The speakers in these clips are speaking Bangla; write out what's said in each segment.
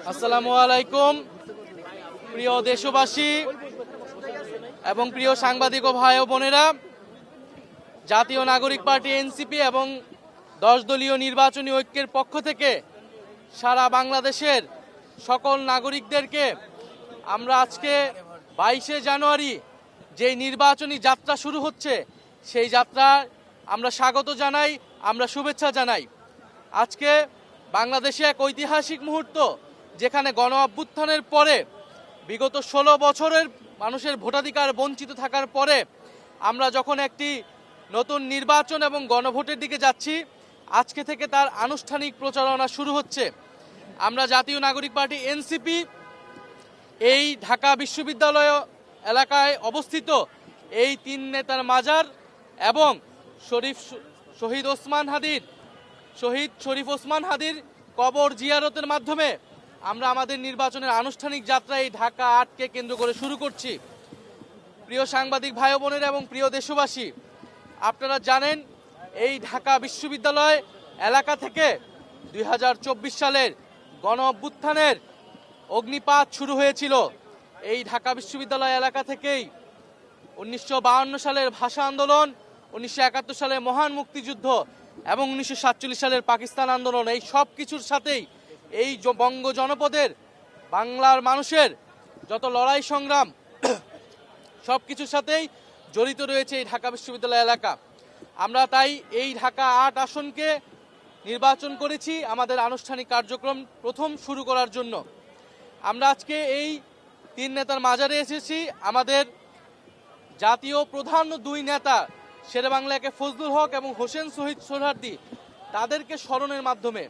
আসসালামু আলাইকুম প্রিয় দেশবাসী এবং প্রিয় সাংবাদিক ও ভাই ও বোনেরা, জাতীয় নাগরিক পার্টি এনসিপি এবং 10 দলীয় নির্বাচনী ঐক্যের পক্ষ থেকে সারা বাংলাদেশের সকল নাগরিকদেরকে আমরা আজকে 22শে জানুয়ারি যেই নির্বাচনী যাত্রা শুরু হচ্ছে সেই যাত্রা আমরা স্বাগত জানাই, আমরা শুভেচ্ছা জানাই। আজকে বাংলাদেশে এক ঐতিহাসিক মুহূর্ত, যেখানে গণ অভ্যুত্থানের পরে বিগত 16 বছরের মানুষের ভোটাধিকার বঞ্চিত থাকার পরে আমরা যখন একটি নতুন নির্বাচন এবং গণভোটের দিকে যাচ্ছি, আজকে থেকে তার আনুষ্ঠানিক প্রচারণা শুরু হচ্ছে। আমরা জাতীয় নাগরিক পার্টি এনসিপি এই ঢাকা বিশ্ববিদ্যালয় এলাকায় অবস্থিত এই 3 নেতার মাজার এবং শহীদ শরীফ ওসমান হাদির কবর জিয়ারতের মাধ্যমে আমরা আমাদের নির্বাচনের আনুষ্ঠানিক যাত্রা এই ঢাকা 8কে কেন্দ্র করে শুরু করছি। প্রিয় সাংবাদিক ভাই বোনেরা এবং প্রিয় দেশবাসী, আপনারা জানেন এই ঢাকা বিশ্ববিদ্যালয় এলাকা থেকে 2024 সালের গণ অভ্যুত্থানের অগ্নিপাত শুরু হয়েছিল। এই ঢাকা বিশ্ববিদ্যালয় এলাকা থেকেই 1952 সালের ভাষা আন্দোলন, 1971 সালের মহান মুক্তিযুদ্ধ এবং 1947 সালের পাকিস্তান আন্দোলন, এই সব কিছুর সাথেই এই বঙ্গ জনপদের বাংলার মানুষের যত লড়াই সংগ্রাম সব কিছুর সাথেই জড়িত রয়েছে এই ঢাকা বিশ্ববিদ্যালয় এলাকা। আমরা তাই এই ঢাকা 8 আসনকে নির্বাচন করেছি আমাদের আনুষ্ঠানিক কার্যক্রম প্রথম শুরু করার জন্য। আমরা আজকে এই 3 নেতার মাজারে এসেছি আমাদের জাতীয় প্রধান 2 নেতা শেরেবাংলা একে ফজলুল হক এবং হোসেন শহীদ সোহরাওয়ার্দী তাদেরকে স্মরণের মাধ্যমে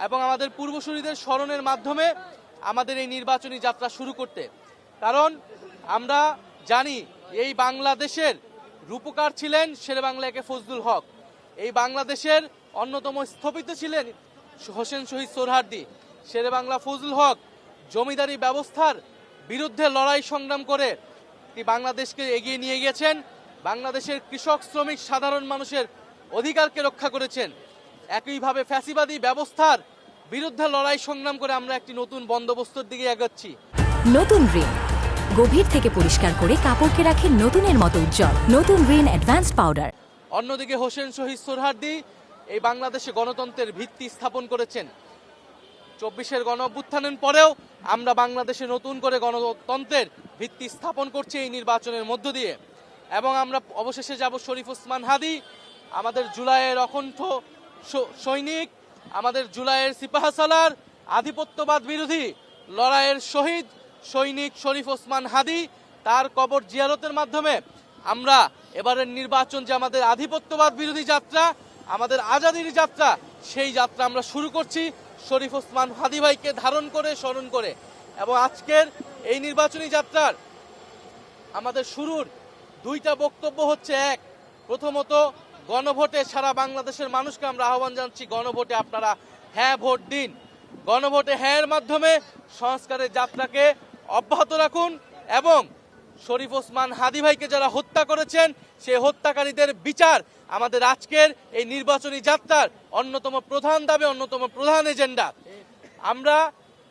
এবং আমাদের পূর্বসূরীদের স্মরণের মাধ্যমে আমাদের এই নির্বাচনী যাত্রা শুরু করতে। কারণ আমরা জানি এই বাংলাদেশের রূপকার ছিলেন শেরেবাংলা একে ফজলুল হক, এই বাংলাদেশের অন্যতম স্থপতি ছিলেন হোসেন শহীদ সোহরাওয়ার্দী। শেরেবাংলা ফজলুল হক জমিদারি ব্যবস্থার বিরুদ্ধে লড়াই সংগ্রাম করে বাংলাদেশকে এগিয়ে নিয়ে গেছেন, বাংলাদেশের কৃষক শ্রমিক সাধারণ মানুষের অধিকারকে রক্ষা করেছেন। একইভাবে ফ্যাসিবাদী ব্যবস্থার বিরুদ্ধে লড়াই সংগ্রাম করে আমরা একটি নতুন বন্দোবস্তের দিকে এগোচ্ছি। নতুন রিন গভীর থেকে পরিষ্কার করে কাপড়কে রাখে নতুনের মতো উজ্জ্বল। নতুন রিন অ্যাডভান্সড পাউডার। অন্যদিকে হোসেন শহীদ সোহরাওয়ার্দী এই বাংলাদেশে গণতন্ত্রের ভিত্তি স্থাপন করেছেন। 24-এর গণ অভ্যুত্থানের পরেও আমরা বাংলাদেশে নতুন করে গণতন্ত্রের ভিত্তি স্থাপন করছি এই নির্বাচনের মধ্য দিয়ে। এবং আমরা অবশেষে যাব শরীফ ওসমান হাদি, আমাদের জুলাইয়ের অকণ্ঠ সৈনিক, আমাদের জুলাইয়ের সিপাহসালার আধিপত্যবাদ বিরোধী লড়াইয়ের শহীদ সৈনিক শরীফ ওসমান হাদি, তার কবর জিয়ারতের মাধ্যমে আমরা এবারের নির্বাচন যে আমাদের আধিপত্যবাদ বিরোধী যাত্রা, আমাদের আজাদির যাত্রা, সেই যাত্রা আমরা শুরু করছি শরীফ ওসমান হাদি ভাইকে ধারণ করে স্মরণ করে। এবং আজকের এই নির্বাচনী যাত্রার আমাদের শুরুর 2টা বক্তব্য হচ্ছে, এক, প্রথমত গণভোটে সারা বাংলাদেশের মানুষকে আমরা আহ্বান জানাচ্ছি, গণভোটে আপনারা হ্যাঁ ভোট দিন। গণভোটে হ্যাঁর মাধ্যমে সংস্কারের যাত্রাকে অব্যাহত রাখুন এবং শরীফ ওসমান হাদি ভাইকে যারা হত্যা করেছেন সেই হত্যাকারীদের বিচার আমাদের আজকের এই নির্বাচনী যাত্রার অন্যতম প্রধান দাবি, অন্যতম প্রধান এজেন্ডা। আমরা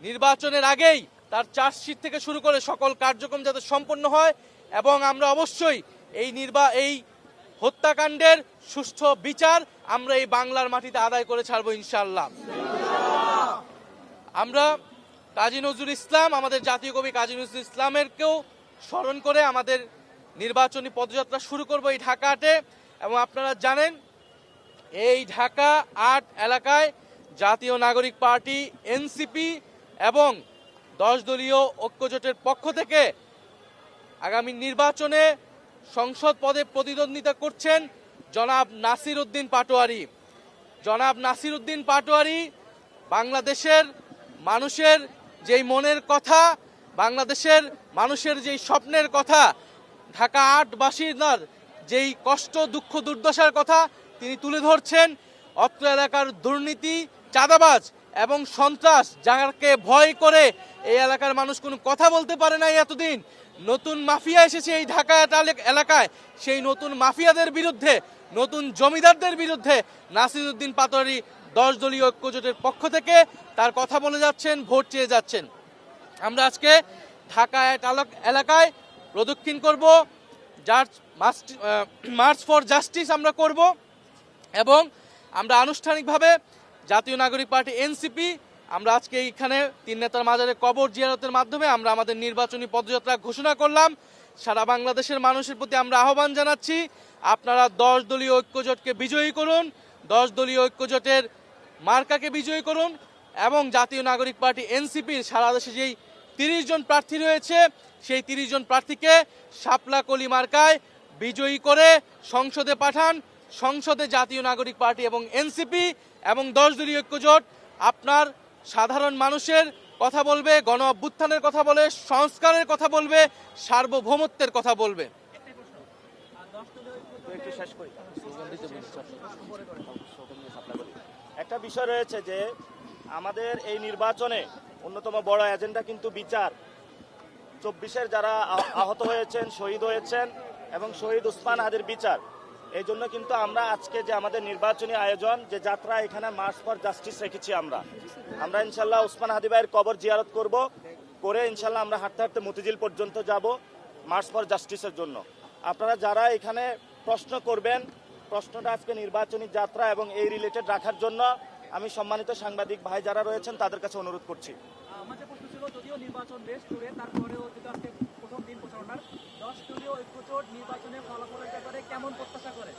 নির্বাচনের আগেই তার চার্জশিট থেকে শুরু করে সকল কার্যক্রম যাতে সম্পন্ন হয় এবং আমরা অবশ্যই এই হত্যাকাণ্ডের সুষ্ঠু বিচার আমরা এই বাংলার মাটিতে আদায় করে ছাড়বো ইনশাআল্লাহ। আমরা কাজী নজরুল ইসলাম, আমাদের জাতীয় কবি কাজী নজরুল ইসলামেরকেও স্মরণ করে আমাদের নির্বাচনী পদযাত্রা শুরু করব এই ঢাকা 8-এ। এবং আপনারা জানেন এই ঢাকা 8 এলাকায় জাতীয় নাগরিক পার্টি এনসিপি এবং 10 দলীয় ঐক্যজোটের পক্ষ থেকে আগামী নির্বাচনে সংসদ পদে প্রতিদ্বন্দ্বিতা করছেন জনাব নাসির উদ্দিন পাটোয়ারি। জনাব নাসির উদ্দিন পাটোয়ারি বাংলাদেশের মানুষের যেই মনের কথা, বাংলাদেশের মানুষের যেই স্বপ্নের কথা, ঢাকা 8বাসীর যেই কষ্ট দুঃখ দুর্দশার কথা তিনি তুলে ধরছেন। অত্র এলাকার দুর্নীতি, চাঁদাবাজ এবং সন্ত্রাস যাকে ভয় করে এই এলাকার মানুষ কোনো কথা বলতে পারে না এতদিন, নতুন মাফিয়া এসেছে এই ঢাকা এলাকায়, সেই নতুন মাফিয়াদের বিরুদ্ধে, নতুন জমিদারদের বিরুদ্ধে নাসির উদ্দিন পাটোয়ারি 10 দলীয় ঐক্যজোটের পক্ষ থেকে তার কথা বলে যাচ্ছেন, ভোট চেয়ে যাচ্ছেন। আমরা আজকে ঢাকা এলাকায় প্রদক্ষিণ করব, মার্চ ফর জাস্টিস আমরা করব এবং আমরা আনুষ্ঠানিকভাবে জাতীয় নাগরিক পার্টি এনসিপি আমরা আজকে এইখানে তিন নেতার মাজারে কবর জিয়ারতের মাধ্যমে আমরা আমাদের নির্বাচনী পদযাত্রা ঘোষণা করলাম। সারা বাংলাদেশের মানুষের প্রতি আমরা আহ্বান জানাচ্ছি, আপনারা 10 দলীয় ঐক্যজোটকে বিজয়ী করুন, 10 দলীয় ঐক্যজোটের মার্কাকে বিজয়ী করুন এবং জাতীয় নাগরিক পার্টি এনসিপির সারা দেশে যেই 30 জন প্রার্থী রয়েছে সেই 30 জন প্রার্থীকে শাপলা কলি মার্কায় বিজয়ী করে সংসদে পাঠান। সংসদে জাতীয় নাগরিক পার্টি এবং এনসিপি এবং 10 দলীয় ঐক্যজোট আপনার সাধারণ মানুষের কথা বলবে, গণ অভ্যুত্থানের কথা বলে, সংস্কারের কথা বলবে, সার্বভৌমত্বের কথা বলবে। একটা বিষয় রয়েছে যে আমাদের এই নির্বাচনে অন্যতম বড় এজেন্ডা কিন্তু বিচার। 24-এর যারা আহত হয়েছেন, শহীদ হয়েছেন এবং শহীদ ওসমান হাদির বিচার, এই জন্য কিন্তু আমরা আজকে যে আমাদের নির্বাচনী আয়োজন যে যাত্রা, এখানে মার্চ ফর জাস্টিস রেখেছি। আমরা ইনশাল্লাহ ওসমান হাদি ভাইয়ের কবর জিয়ারত করব, করে ইনশাল্লাহ আমরা হাঁটতে হাঁটতে মতিঝিল পর্যন্ত যাব মার্চ ফর জাস্টিসের জন্য। আপনারা যারা এখানে প্রশ্ন করবেন, প্রশ্নটা আজকে নির্বাচনী যাত্রা এবং এই রিলেটেড রাখার জন্য আমি সম্মানিত সাংবাদিক ভাই যারা রয়েছেন তাদের কাছে অনুরোধ করছি। আমাদের প্রশ্ন ছিল, যদিও নির্বাচন বেশ দূরে, তারপরেও যদি আজকে প্রথম দিন প্রচারণার 10 দলীয় ঐক্যজোট নির্বাচনের ফলাফলের ব্যাপারে কেমন প্রত্যাশা করে?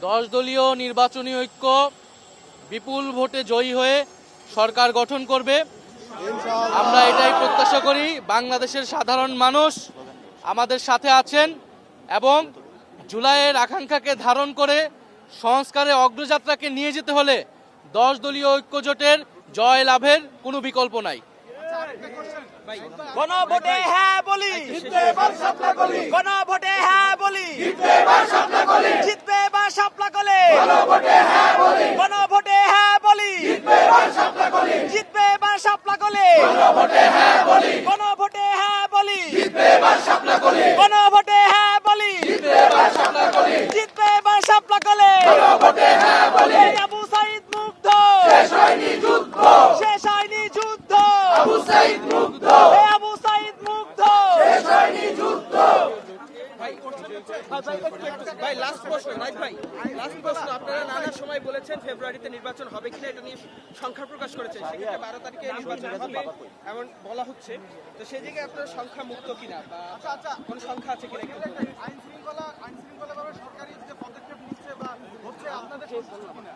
10 দলীয় নির্বাচনী ঐক্য বিপুল ভোটে জয়ী হয়ে সরকার গঠন করবে। আমরা এটাই প্রত্যাশা করি। বাংলাদেশের সাধারণ মানুষ আমাদের সাথে আছেন এবং জুলাইয়ের আকাঙ্ক্ষাকে ধারণ করে সংস্কারের অগ্রযাত্রাকে নিয়ে যেতে হলে 10 দলীয় ঐক্যজোটের জয় লাভের কোনো বিকল্প নাই। গণভোটে হ্যাঁ বলি, জিতবে এবার শাপলা কলি। গণভোটে হ্যাঁ বলি, জিতবে এবার শাপলা কলি। জিতবে এবার শাপলা কলি। গণভোটে হ্যাঁ বলি, গণভোটে হ্যাঁ বলি, জিতবে এবার শাপলা কলি। জিতবে এবার শাপলা কলি। গণভোটে হ্যাঁ বলি, গণভোটে হ্যাঁ বলি, জিতবে এবার শাপলা কলি। গণভোটে হ্যাঁ বলি, জিতবে এবার শাপলা কলি। জিতবে এবার শাপলা কলি। গণভোটে হ্যাঁ বলি। আবু সাঈদ মুগ্ধ, শেষ হয়নি যুদ্ধ, শেষ হয়নি যুদ্ধ। আবু সাঈদ মুগ্ধ, আবু সাঈদ মুগ্ধ, শেষ হয়নি যুদ্ধ। ভাই লাস্ট প্রশ্ন, লাস্ট প্রশ্ন। আপনারা নানা সময় বলেছেন ফেব্রুয়ারিতে নির্বাচন হবে কিনা, এটা নিয়ে সংখ্যা প্রকাশ করেছেন। সেক্ষেত্রে 12 তারিখে নির্বাচন হবে এমন বলা হচ্ছে, তো সেই জায়গায় আপনারা সংখ্যা মুক্ত কিনা বা কোন সংখ্যা আছে কিনা? আইন শৃঙ্খলাভাবে সরকারি যে পদক্ষেপ নিচ্ছে বা হচ্ছে, আপনাদের সন্তুষ্ট কিনা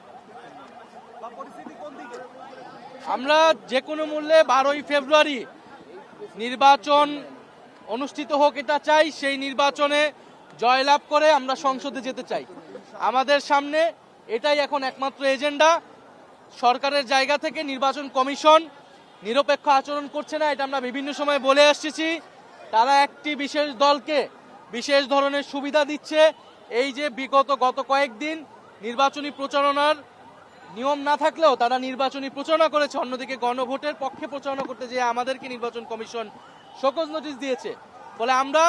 বা পরিস্থিতি কোন দিকে? আমরা যে কোনো মূল্যে 12ই ফেব্রুয়ারি নির্বাচন অনুষ্ঠিত হোক এটা চাই। সেই নির্বাচনে জয়লাভ করে আমরা সংসদে যেতে চাই। আমাদের সামনে এটাই এখন একমাত্র এজেন্ডা। সরকারের জায়গা থেকে নির্বাচন কমিশন নিরপেক্ষ আচরণ করছে না, এটা আমরা বিভিন্ন সময় বলে আসছি। তারা একটি বিশেষ দলকে বিশেষ ধরনের সুবিধা দিচ্ছে। এই যে গত কয়েকদিন নির্বাচনী প্রচারণার নিয়ম না থাকলেও তারা নির্বাচনী প্রচারণা করেছে, অন্যদিকে গণভোটের পক্ষে প্রচারণা করতে যেয়ে আমাদেরকে নির্বাচন কমিশন শোকজ নোটিশ দিয়েছে। ফলে আমরা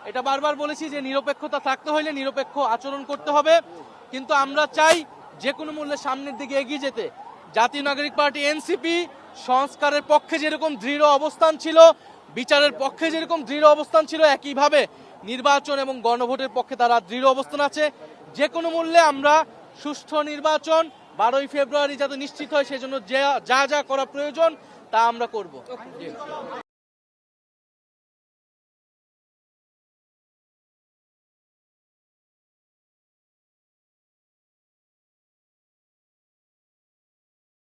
এটা বারবার বলেছি যে নিরপেক্ষতা থাকতে হলে নিরপেক্ষ আচরণ করতে হবে, কিন্তু আমরা চাই যে কোনো মূল্যে সামনের দিকে এগিয়ে যেতে। জাতীয় নাগরিক পার্টি এনসিপি সংস্কারের পক্ষে যেরকম দৃঢ় অবস্থান ছিল, বিচারের পক্ষে যেরকম দৃঢ় অবস্থান ছিল, একইভাবে নির্বাচন এবং গণভোটের পক্ষে তারা দৃঢ় অবস্থান আছে। যে কোনো মূল্যে আমরা সুষ্ঠু নির্বাচন 12ই ফেব্রুয়ারি যাতে নিশ্চিত হয়, সেজন্য যা যা করা প্রয়োজন তা আমরা করব।